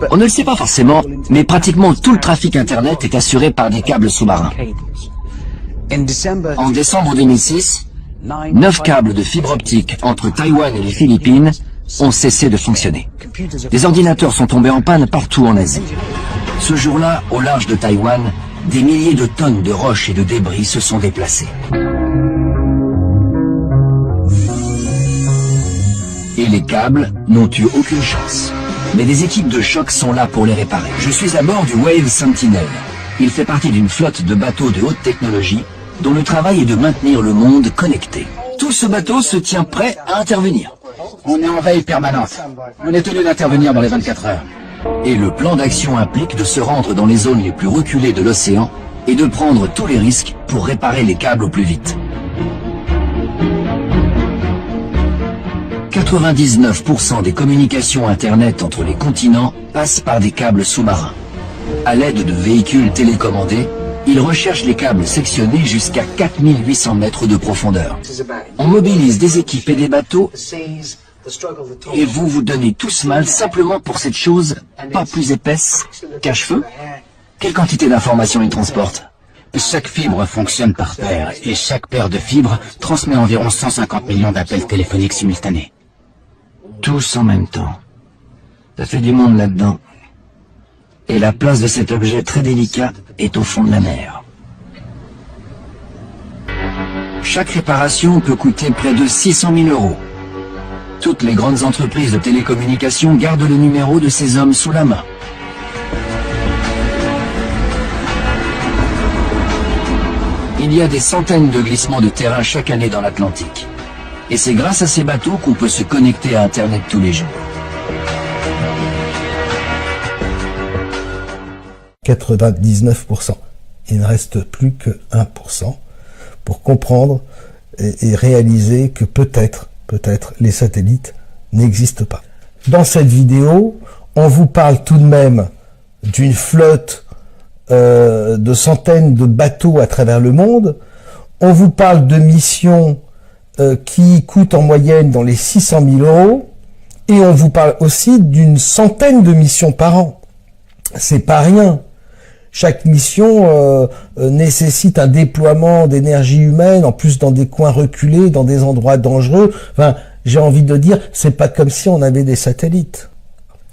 On ne le sait pas forcément, mais pratiquement tout le trafic Internet est assuré par des câbles sous-marins. En décembre 2006, 9 câbles de fibre optique entre Taïwan et les Philippines ont cessé de fonctionner. Des ordinateurs sont tombés en panne partout en Asie. Ce jour-là, au large de Taïwan, des milliers de tonnes de roches et de débris se sont déplacés. Et les câbles n'ont eu aucune chance. Mais des équipes de choc sont là pour les réparer. Je suis à bord du Wave Sentinel. Il fait partie d'une flotte de bateaux de haute technologie dont le travail est de maintenir le monde connecté. Tout ce bateau se tient prêt à intervenir. On est en veille permanente. On est tenu d'intervenir dans les 24 heures. Et le plan d'action implique de se rendre dans les zones les plus reculées de l'océan et de prendre tous les risques pour réparer les câbles au plus vite. 99% des communications Internet entre les continents passent par des câbles sous-marins. À l'aide de véhicules télécommandés, ils recherchent les câbles sectionnés jusqu'à 4800 mètres de profondeur. On mobilise des équipes et des bateaux et vous vous donnez tous mal simplement pour cette chose pas plus épaisse qu'un cheveu. Quelle quantité d'informations ils transportent? Chaque fibre fonctionne par paire et chaque paire de fibres transmet environ 150 millions d'appels téléphoniques simultanés. Tous en même temps. Ça fait du monde là-dedans. Et la place de cet objet très délicat est au fond de la mer. Chaque réparation peut coûter près de 600 000 €. Toutes les grandes entreprises de télécommunications gardent le numéro de ces hommes sous la main. Il y a des centaines de glissements de terrain chaque année dans l'Atlantique. Et c'est grâce à ces bateaux qu'on peut se connecter à Internet tous les jours. 99%. Il ne reste plus que 1% pour comprendre et réaliser que peut-être les satellites n'existent pas. Dans cette vidéo, on vous parle tout de même d'une flotte de centaines de bateaux à travers le monde. On vous parle de missions qui coûtent en moyenne dans les 600 000 €. Et on vous parle aussi d'une centaine de missions par an. C'est pas rien. Chaque mission nécessite un déploiement d'énergie humaine, en plus dans des coins reculés, dans des endroits dangereux. Enfin, j'ai envie de dire, c'est pas comme si on avait des satellites.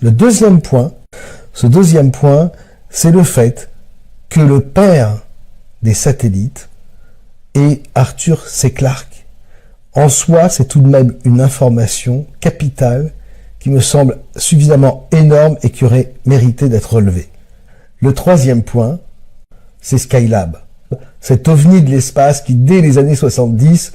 Ce deuxième point, c'est le fait que le père des satellites est Arthur C. Clarke. En soi, c'est tout de même une information capitale qui me semble suffisamment énorme et qui aurait mérité d'être relevée. Le troisième point, c'est Skylab. Cet ovni de l'espace qui, dès les années 70,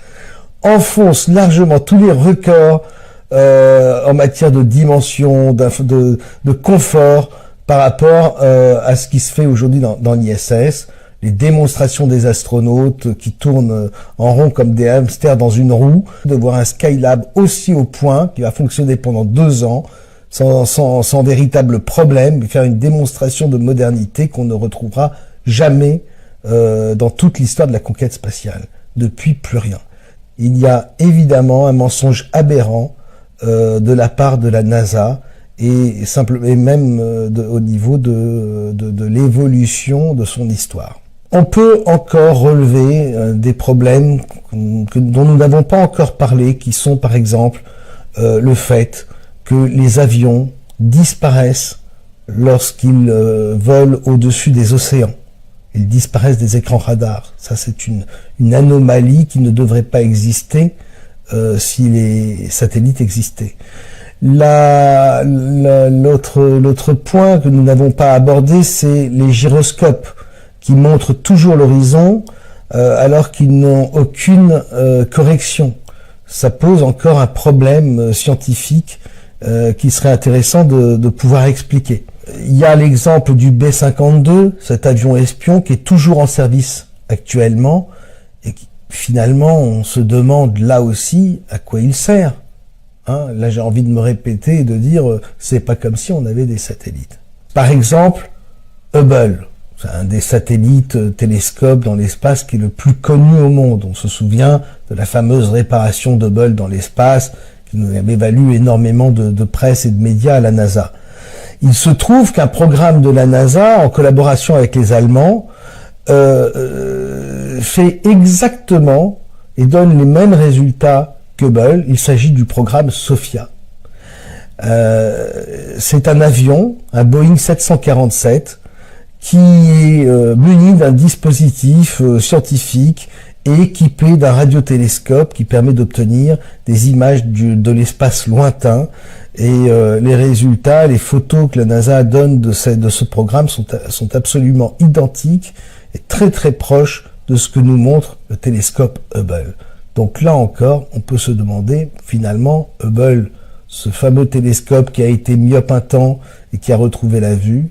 enfonce largement tous les records en matière de dimension, de confort par rapport à ce qui se fait aujourd'hui dans l'ISS. Les démonstrations des astronautes qui tournent en rond comme des hamsters dans une roue, de voir un Skylab aussi au point, qui va fonctionner pendant 2 ans, sans véritable problème, et faire une démonstration de modernité qu'on ne retrouvera jamais dans toute l'histoire de la conquête spatiale. Depuis, plus rien. Il y a évidemment un mensonge aberrant de la part de la NASA, et même au niveau de l'évolution de son histoire. On peut encore relever des problèmes dont nous n'avons pas encore parlé, qui sont par exemple le fait que les avions disparaissent lorsqu'ils volent au-dessus des océans. Ils disparaissent des écrans radars. Ça, c'est une anomalie qui ne devrait pas exister si les satellites existaient. L'autre point que nous n'avons pas abordé, c'est les gyroscopes qui montrent toujours l'horizon alors qu'ils n'ont aucune correction. Ça pose encore un problème scientifique qui serait intéressant de pouvoir expliquer. Il y a l'exemple du B-52, cet avion espion qui est toujours en service actuellement et qui, finalement, on se demande là aussi à quoi il sert. Là, j'ai envie de me répéter et de dire c'est pas comme si on avait des satellites. Par exemple, Hubble, c'est un des satellites télescopes dans l'espace qui est le plus connu au monde. On se souvient de la fameuse réparation d'Hubble dans l'espace qui nous avait valu énormément de presse et de médias à la NASA. Il se trouve qu'un programme de la NASA, en collaboration avec les Allemands, fait exactement et donne les mêmes résultats que Hubble. Il s'agit du programme SOFIA. C'est un avion, un Boeing 747, qui est muni d'un dispositif scientifique et équipé d'un radiotélescope qui permet d'obtenir des images de l'espace lointain. Et les résultats, les photos que la NASA donne de ce programme sont absolument identiques et très très proches de ce que nous montre le télescope Hubble. Donc là encore, on peut se demander, finalement, Hubble, ce fameux télescope qui a été myope un temps et qui a retrouvé la vue,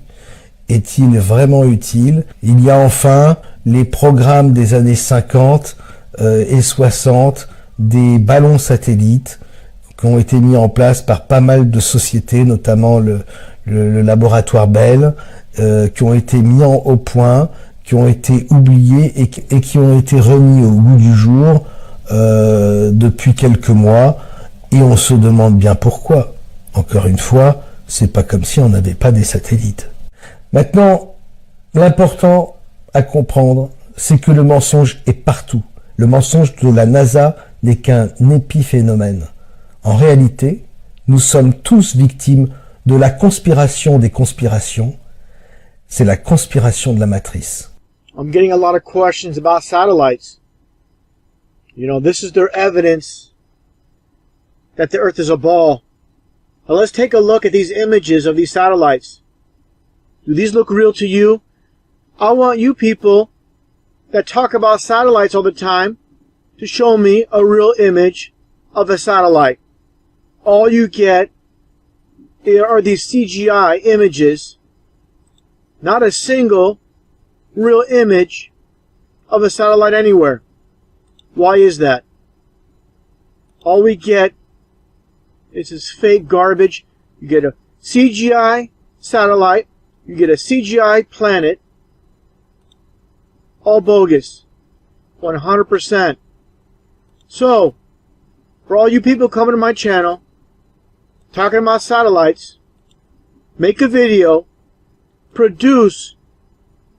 est-il vraiment utile? Il y a enfin les programmes des années 50 et 60, des ballons satellites qui ont été mis en place par pas mal de sociétés, notamment le laboratoire Bell, qui ont été mis au point, qui ont été oubliés et qui ont été remis au goût du jour depuis quelques mois, et on se demande bien pourquoi. Encore une fois, c'est pas comme si on n'avait pas des satellites. Maintenant, l'important à comprendre, c'est que le mensonge est partout. Le mensonge de la NASA n'est qu'un épiphénomène. En réalité, nous sommes tous victimes de la conspiration des conspirations. C'est la conspiration de la matrice. I'm getting a lot of questions about satellites. You know, this is their evidence that the Earth is a ball. Now let's take a look at these images of these satellites. Do these look real to you? I want you people that talk about satellites all the time to show me a real image of a satellite. All you get are these CGI images, not a single real image of a satellite anywhere. Why is that? All we get is this fake garbage. You get a CGI satellite, you get a CGI planet, all bogus, 100%. So, for all you people coming to my channel, talking about satellites, make a video, produce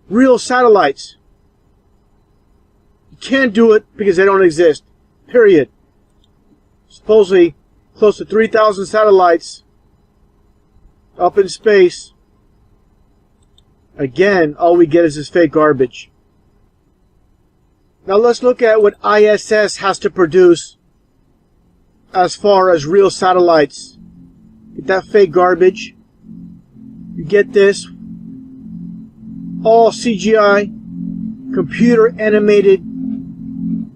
real satellites. You can't do it because they don't exist, period. Supposedly close to 3,000 satellites up in space. Again, all we get is this fake garbage. Now let's look at what ISS has to produce as far as real satellites. Get that fake garbage. You get this. All CGI, computer animated.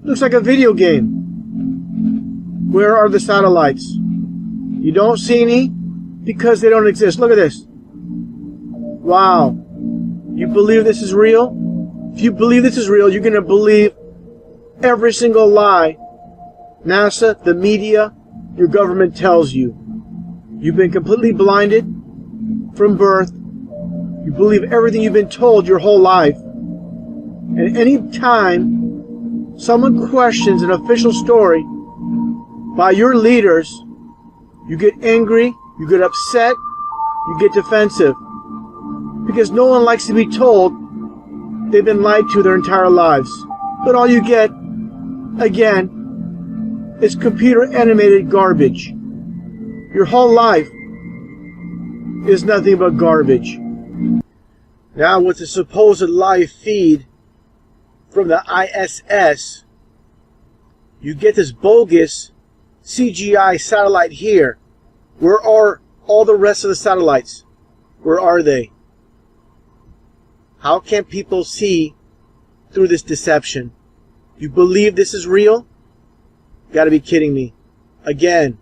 Looks like a video game. Where are the satellites? You don't see any because they don't exist. Look at this. Wow. You believe this is real? If you believe this is real, you're going to believe every single lie NASA, the media, your government tells you. You've been completely blinded from birth. You believe everything you've been told your whole life. And any time someone questions an official story by your leaders, you get angry, you get upset, you get defensive. Because no one likes to be told they've been lied to their entire lives. But all you get, again, is computer animated garbage. Your whole life is nothing but garbage. Now with the supposed live feed from the ISS, you get this bogus CGI satellite here. Where are all the rest of the satellites? Where are they? How can people see through this deception? You believe this is real? You gotta be kidding me. Again,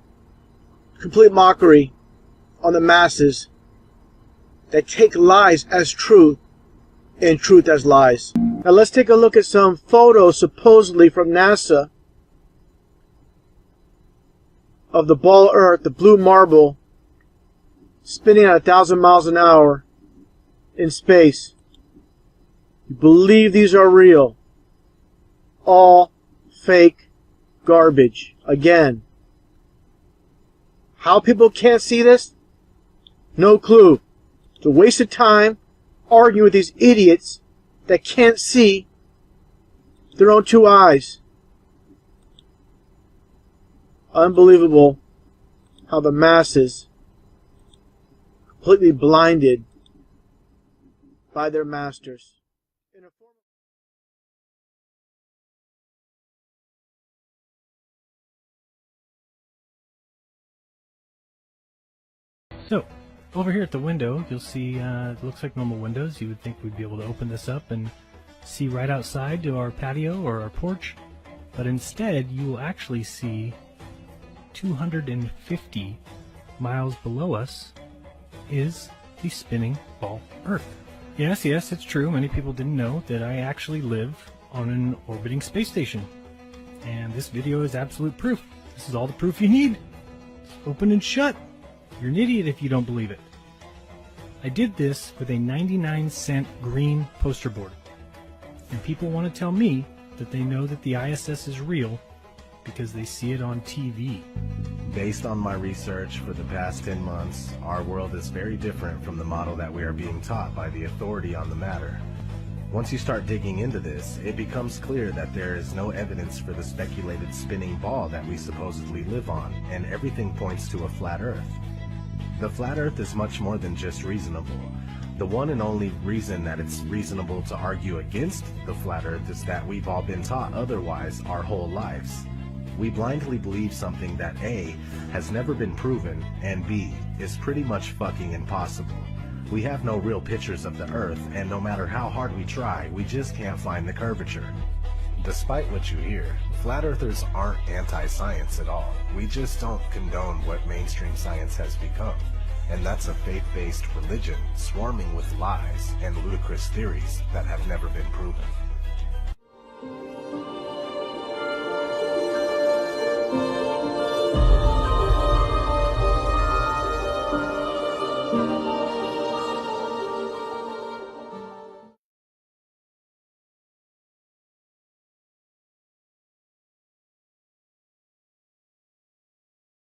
complete mockery on the masses that take lies as truth and truth as lies. Now let's take a look at some photos supposedly from NASA of the ball Earth, the blue marble, spinning at 1,000 miles an hour in space. You believe these are real. All fake garbage. Again. How people can't see this? No clue. It's a waste of time arguing with these idiots that can't see their own two eyes. Unbelievable how the masses completely blinded by their masters. So, over here at the window, you'll see it looks like normal windows. You would think we'd be able to open this up and see right outside to our patio or our porch, but instead you will actually see 250 miles below us is the spinning ball Earth. Yes, it's true. Many people didn't know that I actually live on an orbiting space station. And this video is absolute proof. This is all the proof you need. It's open and shut. You're an idiot if you don't believe it. I did this with a 99-cent green poster board. And people want to tell me that they know that the ISS is real because they see it on TV. Based on my research for the past 10 months, our world is very different from the model that we are being taught by the authority on the matter. Once you start digging into this, it becomes clear that there is no evidence for the speculated spinning ball that we supposedly live on, and everything points to a flat Earth. The flat Earth is much more than just reasonable. The one and only reason that it's reasonable to argue against the flat Earth is that we've all been taught otherwise our whole lives. We blindly believe something that A, has never been proven, and B, is pretty much fucking impossible. We have no real pictures of the Earth, and no matter how hard we try, we just can't find the curvature. Despite what you hear, flat earthers aren't anti-science at all. We just don't condone what mainstream science has become. And that's a faith-based religion swarming with lies and ludicrous theories that have never been proven.